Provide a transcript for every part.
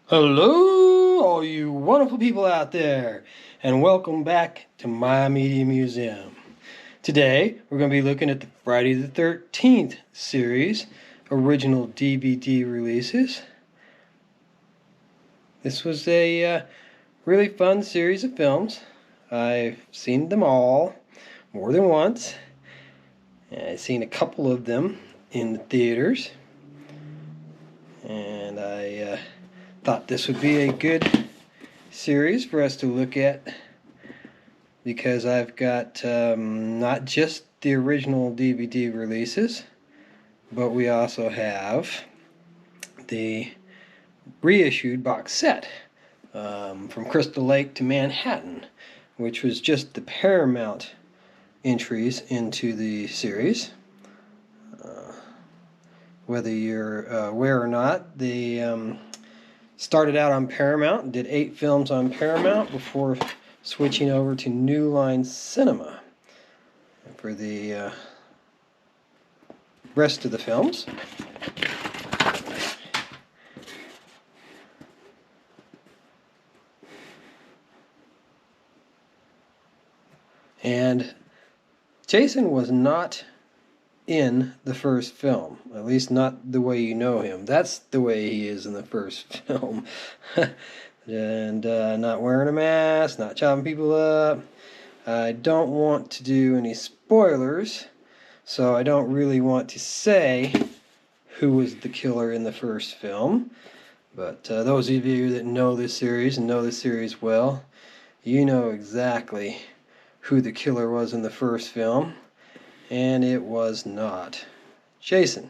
Hello, all you wonderful people out there, and welcome back to My Media Museum. Today, we're going to be looking at the Friday the 13th series, original DVD releases. This was a really fun series of films. I've seen them all more than once. I've seen a couple of them in the theaters, and I thought this would be a good series for us to look at because I've got not just the original DVD releases, but we also have the reissued box set from Crystal Lake to Manhattan, which was just the Paramount entries into the series. Whether you're aware or not, they started out on Paramount and did 8 films on Paramount before switching over to New Line Cinema for the rest of the films. And Jason was not in the first film, at least not the way you know him. That's the way he is in the first film. And not wearing a mask, not chopping people up. I don't want to do any spoilers, so I don't really want to say who was the killer in the first film. But those of you that know this series and know this series well, you know exactly who the killer was in the first film, and it was not Jason.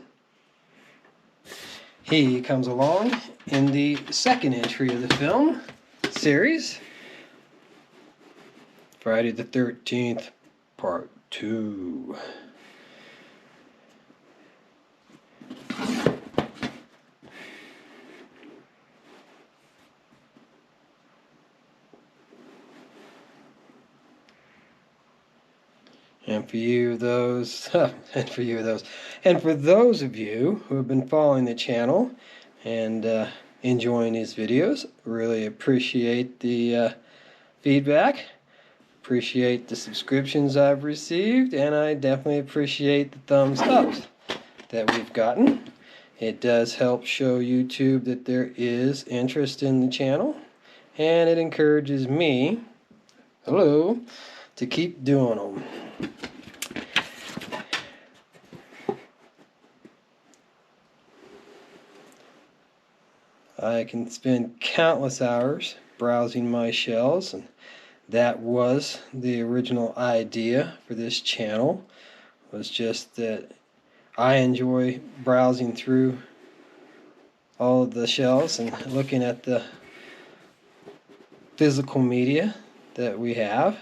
He comes along in the second entry of the film series, Friday the 13th, Part 2. And for those of you who have been following the channel and enjoying these videos, really appreciate the feedback. Appreciate the subscriptions I've received, and I definitely appreciate the thumbs ups that we've gotten. It does help show YouTube that there is interest in the channel, and it encourages me, hello, to keep doing them. I can spend countless hours browsing my shelves, and that was the original idea for this channel, was just that I enjoy browsing through all of the shelves and looking at the physical media that we have,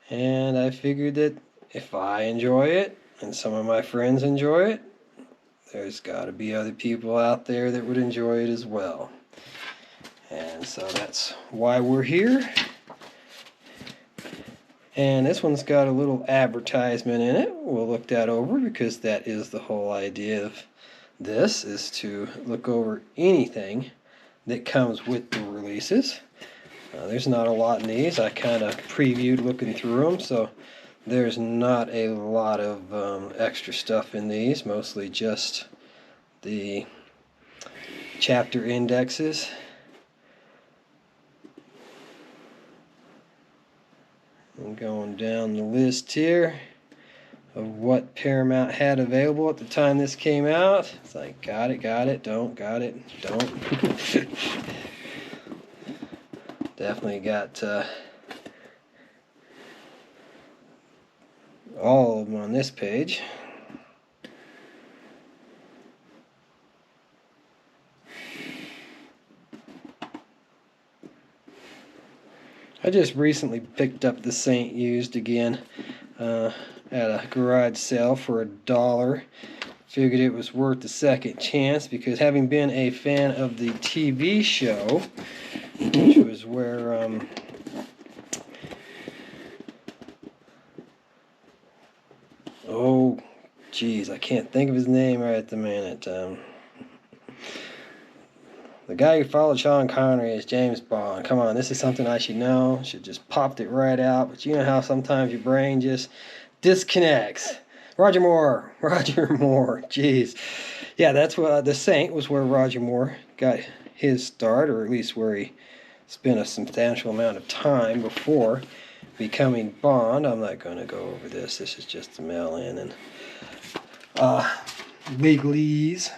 and I figured that if I enjoy it and some of my friends enjoy it, there's got to be other people out there that would enjoy it as well. And so that's why we're here. And this one's got a little advertisement in it. We'll look that over because that is the whole idea of this, is to look over anything that comes with the releases. There's not a lot in these. I kind of previewed looking through them, so there's not a lot of extra stuff in these, mostly just the chapter indexes. And going down the list here of what Paramount had available at the time this came out. It's like, got it, don't, got it, don't. Definitely got all of them on this page. I just recently picked up the Saint used again at a garage sale for $1. Figured it was worth the second chance because, having been a fan of the TV show, which was where oh geez, I can't think of his name right at the minute. The guy who followed Sean Connery is James Bond. Come on, this is something I should know. Should just popped it right out. But you know how sometimes your brain just disconnects. Roger Moore. Roger Moore. Jeez. Yeah, that's what The Saint was where Roger Moore got his start, or at least where he spent a substantial amount of time before becoming Bond. I'm not going to go over this. This is just the mail-in and legalese.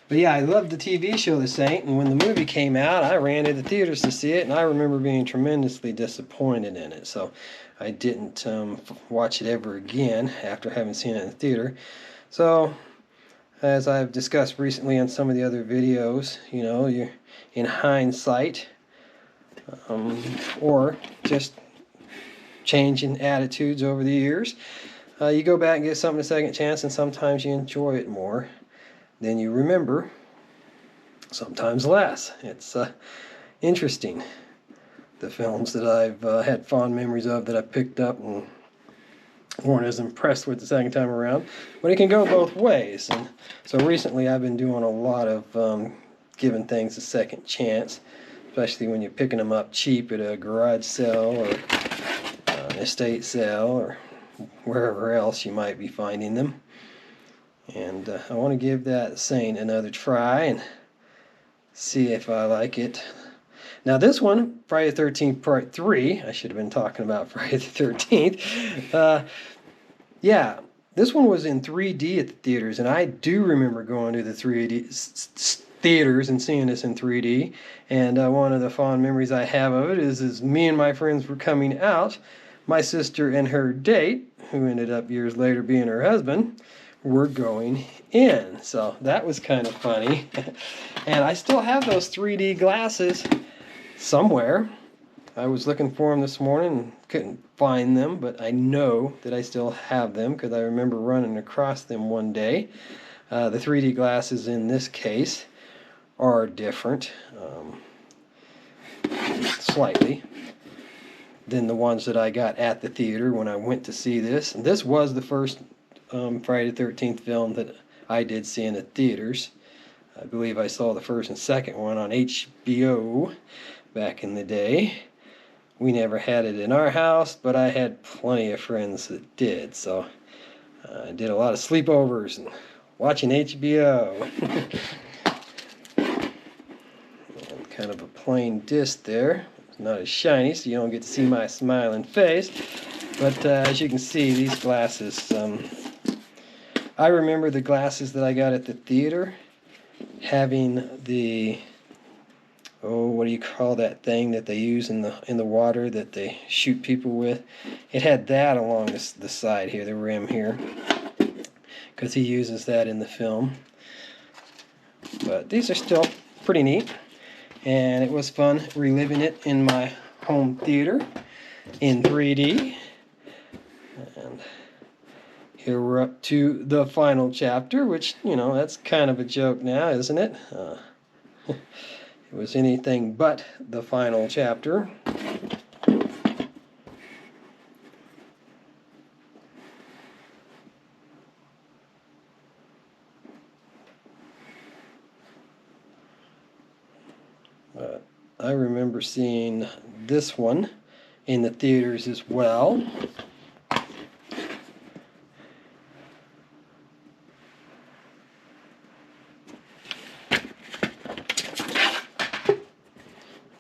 But yeah, I loved the TV show The Saint, and when the movie came out, I ran to the theaters to see it, and I remember being tremendously disappointed in it. So I didn't watch it ever again after having seen it in the theater. So, as I've discussed recently on some of the other videos, you know, you're in hindsight, or just changing attitudes over the years, you go back and give something a second chance, and sometimes you enjoy it more than you remember, sometimes less. It's interesting, the films that I've had fond memories of that I picked up and weren't as impressed with the second time around. But it can go both ways. And so recently I've been doing a lot of giving things a second chance, especially when you're picking them up cheap at a garage sale or an estate sale or wherever else you might be finding them. And I want to give that Saint another try and see if I like it. Now this one, Friday the 13th Part 3, I should have been talking about Friday the 13th. Yeah, this one was in 3D at the theaters, and I do remember going to the 3D theaters and seeing this in 3D. And one of the fond memories I have of it is me and my friends were coming out. My sister and her date, who ended up years later being her husband, were going in. So that was kind of funny. And I still have those 3D glasses somewhere. I was looking for them this morning and couldn't find them, but I know that I still have them because I remember running across them one day. The 3D glasses in this case are different, slightly, than the ones that I got at the theater when I went to see this. And this was the first Friday the 13th film that I did see in the theaters. I believe I saw the first and second one on HBO back in the day. We never had it in our house, but I had plenty of friends that did, so I did a lot of sleepovers and watching HBO. And kind of a plain disc there. It's not as shiny, so you don't get to see my smiling face. But as you can see, these glasses, I remember the glasses that I got at the theater having the, what do you call that thing that they use in the water that they shoot people with? It had that along the side here, the rim here, because he uses that in the film. But these are still pretty neat, and it was fun reliving it in my home theater in 3D. And here we're up to the final chapter, which, you know, that's kind of a joke now, isn't it? It was anything but the final chapter. I remember seeing this one in the theaters as well.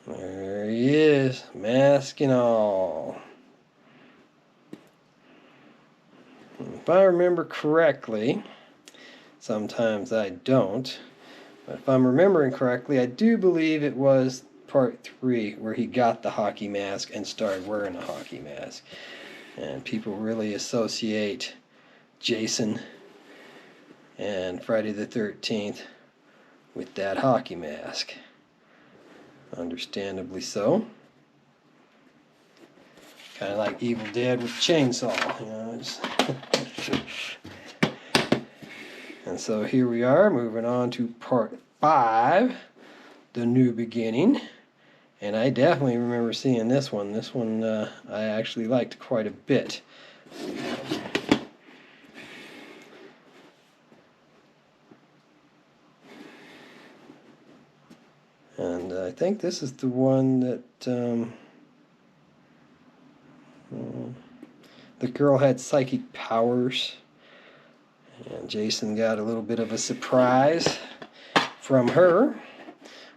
There he is, mask and all. If I remember correctly, sometimes I don't, but if I'm remembering correctly, I do believe it was Part 3 where he got the hockey mask and started wearing a hockey mask. And people really associate Jason and Friday the 13th with that hockey mask. Understandably so. Kind of like Evil Dead with chainsaw, you know. And so here we are, moving on to Part 5, The New Beginning. And I definitely remember seeing this one. This one I actually liked quite a bit. And I think this is the one that the girl had psychic powers, and Jason got a little bit of a surprise from her.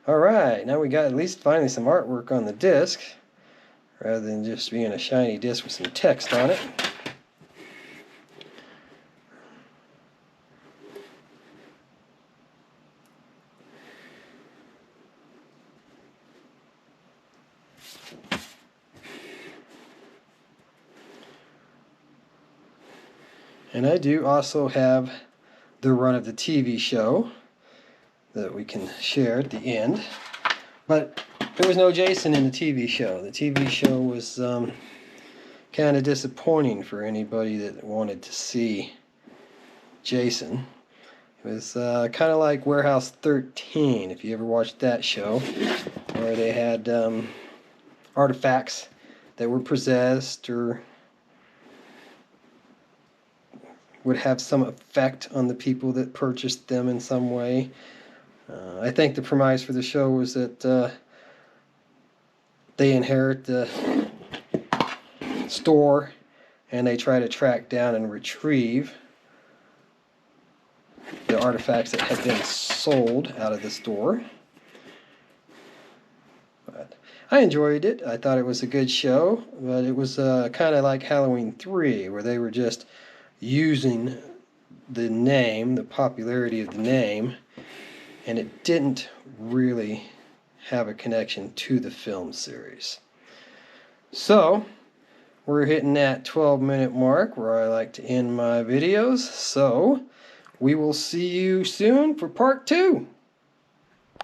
Alright, now we got at least finally some artwork on the disc, rather than just being a shiny disc with some text on it. And I do also have the run of the TV show that we can share at the end. But there was no Jason in the TV show. The TV show was kind of disappointing for anybody that wanted to see Jason. It was kind of like Warehouse 13, if you ever watched that show, where they had artifacts that were possessed or would have some effect on the people that purchased them in some way. I think the premise for the show was that they inherit the store and they try to track down and retrieve the artifacts that had been sold out of the store. But I enjoyed it. I thought it was a good show, but it was kind of like Halloween 3, where they were just using the name, the popularity of the name, and it didn't really have a connection to the film series. So we're hitting that 12-minute mark where I like to end my videos, so we will see you soon for part 2.